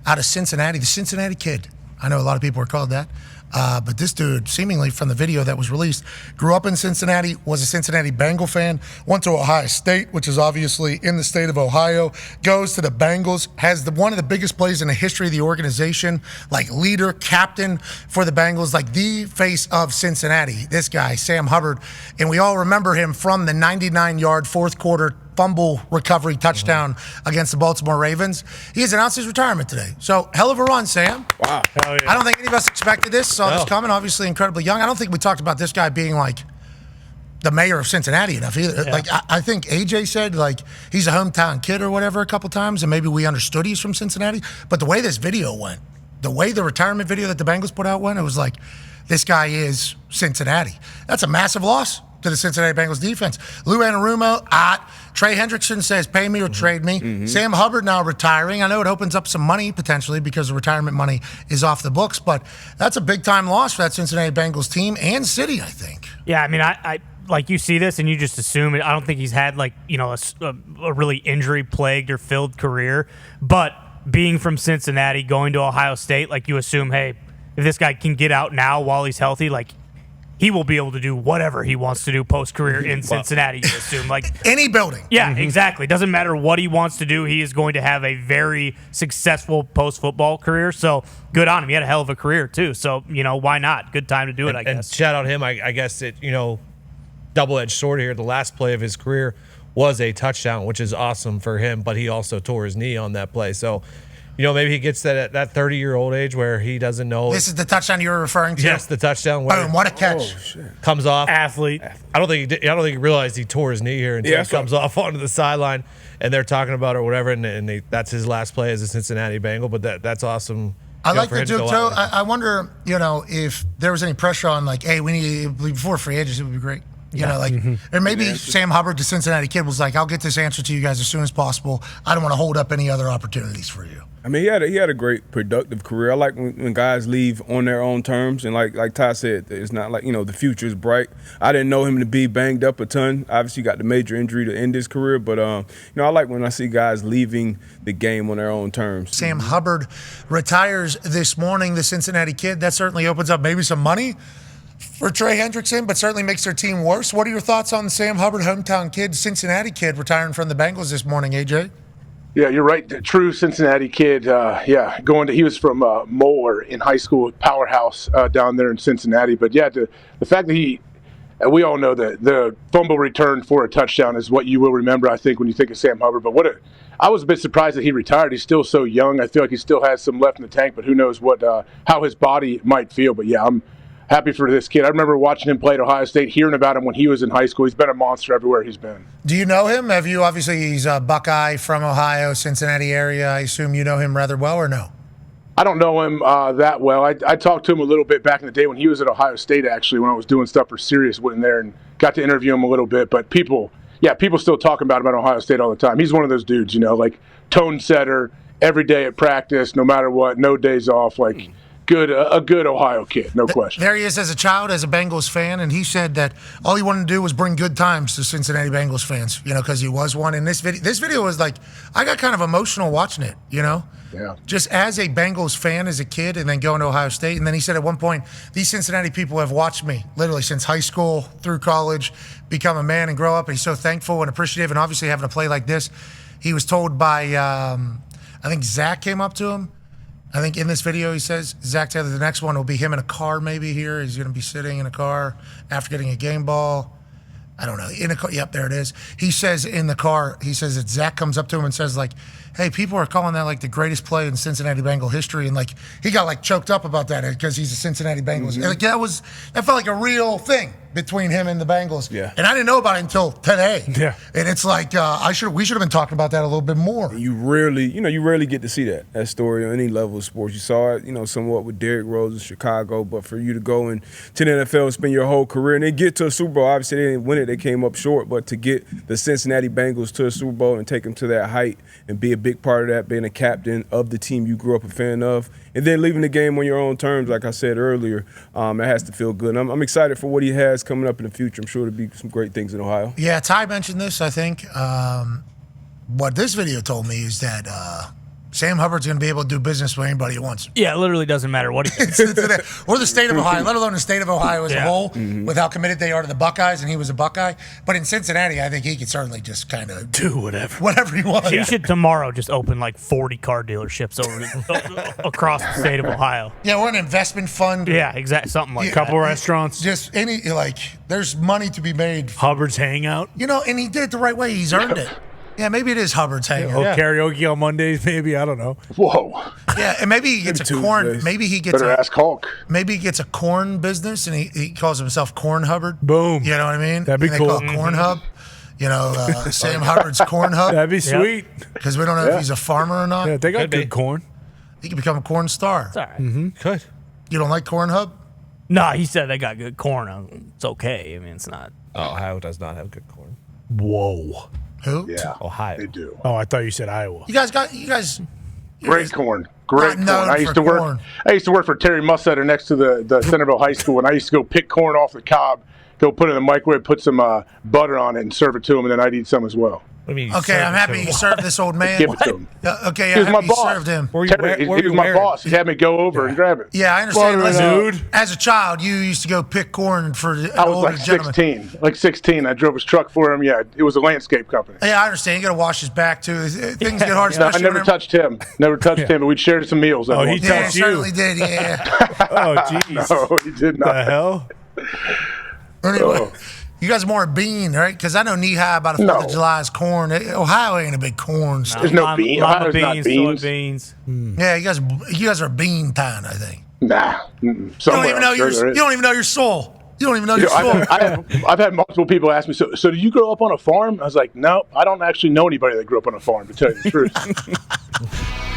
out of Cincinnati, the Cincinnati Kid. I know a lot of people are called that. But this dude, seemingly from the video that was released, grew up in Cincinnati, was a Cincinnati Bengal fan, went to Ohio State, which is obviously in the state of Ohio, goes to the Bengals, has one of the biggest plays in the history of the organization, like leader, captain for the Bengals, like the face of Cincinnati. This guy, Sam Hubbard, and we all remember him from the 99-yard fourth quarter fumble recovery touchdown against the Baltimore Ravens. He has announced his retirement today. So, hell of a run, Sam. Wow. Hell yeah. I don't think any of us expected this, saw this coming. Obviously, incredibly young. I don't think we talked about this guy being like the mayor of Cincinnati enough either. Yeah. Like, I think AJ said, like, he's a hometown kid or whatever a couple times, and maybe we understood he's from Cincinnati. But the way this video went, the way the retirement video that the Bengals put out went, it was like, this guy is Cincinnati. That's a massive loss to the Cincinnati Bengals defense. Lou Anarumo, Trey Hendrickson says, pay me or trade me. Mm-hmm. Sam Hubbard now retiring. I know it opens up some money potentially because the retirement money is off the books, but that's a big-time loss for that Cincinnati Bengals team and city, I think. Yeah, I mean, I like you see this and you just assume it. I don't think he's had like, you know, a really injury-plagued or filled career, but being from Cincinnati, going to Ohio State, like you assume, hey, if this guy can get out now while he's healthy, like he will be able to do whatever he wants to do post-career in Cincinnati, you assume. Like any building. Yeah, exactly. Doesn't matter what he wants to do. He is going to have a very successful post-football career. So good on him. He had a hell of a career, too. So, you know, why not? Good time to do it, I guess. And shout out him. I guess it, you know, double-edged sword here. The last play of his career was a touchdown, which is awesome for him, but he also tore his knee on that play. So, you know, maybe he gets that at that 30-year-old age where he doesn't know. This is the touchdown you were referring to? Yes, the touchdown. Boom, what a catch. Comes off. Athlete. I don't think he realized he tore his knee here until he comes off onto the sideline, and they're talking about it or whatever, and that's his last play as a Cincinnati Bengal, but that's awesome. I like the Duke, too. I wonder, you know, if there was any pressure on, like, hey, we need, before free agency, it would be great. You know, like, or maybe Sam Hubbard, the Cincinnati Kid, was like, I'll get this answer to you guys as soon as possible. I don't want to hold up any other opportunities for you. I mean, he had a great productive career. I like when guys leave on their own terms, and like Ty said, it's not like, you know, the future is bright. I didn't know him to be banged up a ton. Obviously, got the major injury to end his career, but you know, I like when I see guys leaving the game on their own terms. Sam Hubbard retires this morning, the Cincinnati Kid. That certainly opens up maybe some money for Trey Hendrickson, but certainly makes their team worse. What are your thoughts on Sam Hubbard, hometown kid, Cincinnati Kid, retiring from the Bengals this morning, AJ? Yeah, you're right. The true Cincinnati Kid. He was from Moeller in high school, powerhouse down there in Cincinnati. But yeah, the fact that we all know that the fumble return for a touchdown is what you will remember, I think, when you think of Sam Hubbard. But I was a bit surprised that he retired. He's still so young. I feel like he still has some left in the tank, but who knows how his body might feel. But yeah, I'm happy for this kid. I remember watching him play at Ohio State, hearing about him when he was in high school. He's been a monster everywhere he's been. Do you know him? Obviously, he's a Buckeye from Ohio, Cincinnati area. I assume you know him rather well, or no? I don't know him that well. I talked to him a little bit back in the day when he was at Ohio State, actually, when I was doing stuff for Sirius, went in there and got to interview him a little bit. But people still talking about him at Ohio State all the time. He's one of those dudes, you know, like tone setter, every day at practice, no matter what, no days off, like a good Ohio kid, no question. There he is as a child, as a Bengals fan, and he said that all he wanted to do was bring good times to Cincinnati Bengals fans, you know, because he was one. And this video was like, I got kind of emotional watching it, you know? Yeah. Just as a Bengals fan as a kid and then going to Ohio State. And then he said at one point, these Cincinnati people have watched me literally since high school through college, become a man and grow up. And he's so thankful and appreciative, and obviously having a play like this. He was told by, I think Zach came up to him. I think in this video he says, Zach Taylor, the next one will be him in a car maybe here. He's going to be sitting in a car after getting a game ball. I don't know. In a car. Yep, there it is. He says in the car, he says that Zach comes up to him and says, like, hey, people are calling that like the greatest play in Cincinnati Bengal history. And like, he got like choked up about that because he's a Cincinnati Bengals. And like, that felt like a real thing between him and the Bengals. Yeah. And I didn't know about it until today. Yeah. And it's like, we should have been talking about that a little bit more. You rarely get to see that story on any level of sports. You saw it, you know, somewhat with Derrick Rose in Chicago, but for you to go into the NFL and spend your whole career and then get to a Super Bowl, obviously they didn't win it, they came up short, but to get the Cincinnati Bengals to a Super Bowl and take them to that height and be a big part of that, being a captain of the team you grew up a fan of, and then leaving the game on your own terms, like I said earlier, it has to feel good. And I'm excited for what he has coming up in the future. I'm sure there'll be some great things in Ohio. Yeah, Ty mentioned this, I think. What this video told me is that Sam Hubbard's going to be able to do business with anybody he wants. Yeah, it literally doesn't matter what he thinks. Or the state of Ohio, let alone the state of Ohio as a Yeah. whole, with how committed they are to the Buckeyes, and he was a Buckeye. But in Cincinnati, I think he could certainly just kind of Do whatever. whatever he wants. He should tomorrow just open like 40 car dealerships across the state of Ohio. Yeah, or an investment fund. Yeah, exactly. Something like Yeah. that. Couple restaurants. Just any, like, there's money to be made. Hubbard's hangout. You know, and he did it the right way. He's earned it. Yeah, maybe it is Hubbard's hangout. Oh, karaoke on Mondays, maybe. I don't know. Whoa. Yeah, and maybe he gets a Maybe corn. Tuesdays. Maybe he gets Better a, ask Hulk. maybe he gets a corn business, and he calls himself Corn Hubbard. Boom. You know what I mean? That'd be And they cool. call it Corn Hub. You know, Sam Hubbard's Corn Hub, That'd be sweet. because we don't know if he's a farmer or not. Yeah, they got Could be. good corn. He could become a corn star. It's all right. Could. You don't like Corn Hub? No, he said they got good corn. It's okay. I mean, it's not. Ohio does not have good corn. Whoa. Who? Yeah. Ohio. They do. Oh, I thought you said Iowa. You guys. Great corn. Great Not known corn. I used for to work. corn. I used to work for Terry Mussetter next to the Centerville High School, and I used to go pick corn off the cob, go put it in the microwave, put some butter on it, and serve it to him, and then I'd eat some as well. What do you mean? Okay, I'm happy you served this old man. Give it to him. Okay, He was I'm my happy you boss. served him. Terry, he was my boss. He had me go over and grab it. Yeah, I understand. Butter, Listen, dude. as a child, you used to go pick corn for an I was older like gentleman. 16. Like 16. I drove his truck for him. Yeah, it was a landscape company. Yeah, I understand. You got to wash his back too. Things get hard, No, I especially never whenever- touched him. Never touched him, but we'd shared some meals. Oh, he once. Yeah, touched he you. certainly did. Yeah. Oh, jeez. No, he did The not. hell? Anyway, Oh. you guys are more a bean, right? Because I know knee high about the 4th of No. July is corn. Ohio ain't a big corn state. There's no Lima- bean. Lima Ohio's not beans, beans. soybeans. Yeah, you guys are a bean town, I think. Nah. You don't even know your soul. You don't even know your soul. I've had multiple people ask me, so did you grow up on a farm? I was like, no, I don't actually know anybody that grew up on a farm, to tell you the truth.